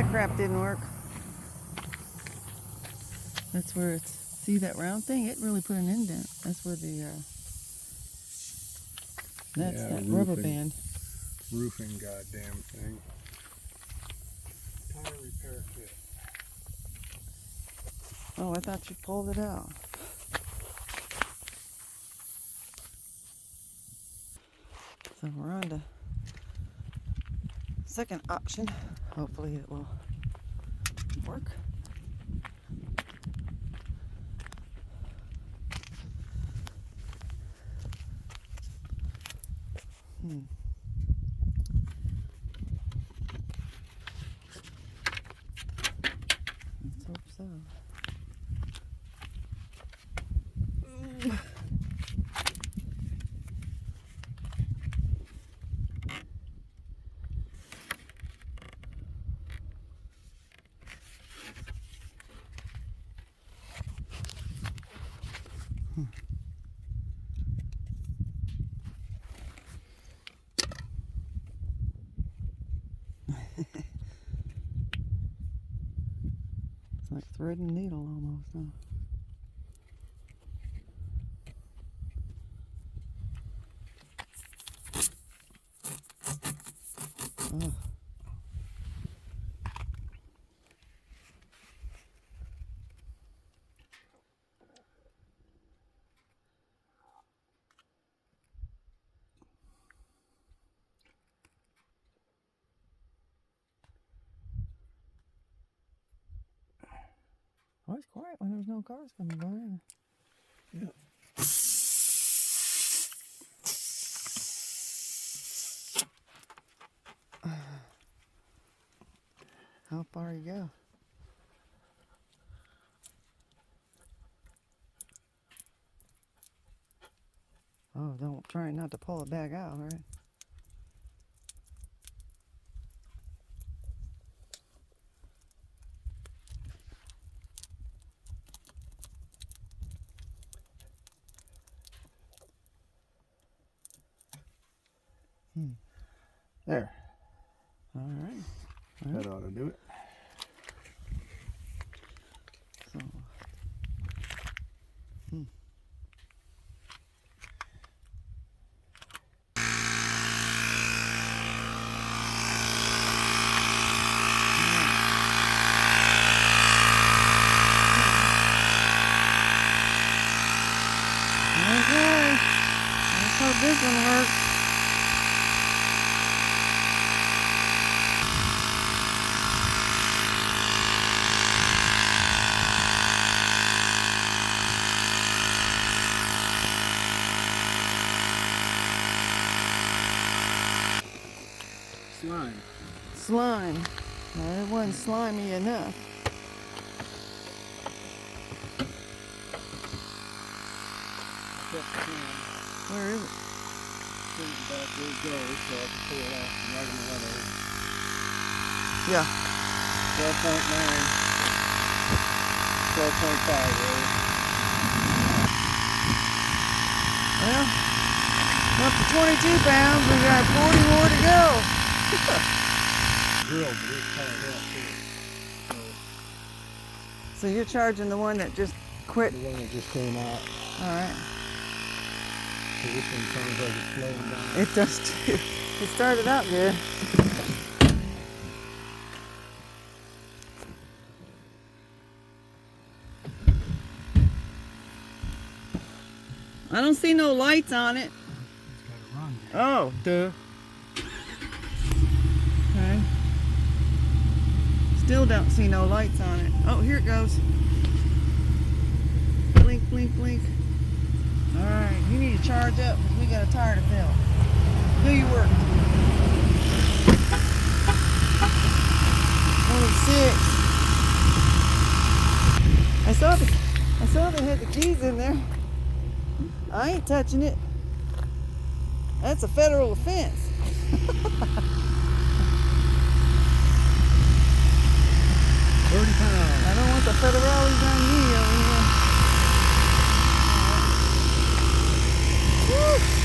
that crap didn't work. That's where it's, see that round thing? It really put an indent. That's where the, that's that roofing, rubber band. Roofing goddamn thing. Tire repair kit. Oh, I thought you pulled it out. So we're on to second option. Hopefully it will work. Let's hope so. It's like threading a needle almost, huh? Oh. Oh, it's quiet when there's no cars coming by. Yeah. How far you go? Oh, don't try not to pull it back out, right? There. All right. That ought to do it. So, okay. Let's hope this one works. Slime. Slime. No, it wasn't slimy enough. Where is it? Back where it goes, so I can pull it off and right in the leather. Yeah. 12.9. 12.5, really. Well, up to 22 pounds. We got 40 more to go. Drill, but it's kind of rough too. So you're charging the one that just quit? The one that just came out. All right. So this one sounds like it's slowing down. It does too. It started out good. I don't see no lights on it. It's got to run. Oh, duh. Okay. Still don't see no lights on it. Oh, here it goes. Blink, blink, blink. All right, you need to charge up because we got a tire to fill. Do your work. Only 6. I saw they had the keys in there. I ain't touching it. That's a federal offense. 30 pounds. I don't want the federales on me over here. Woo!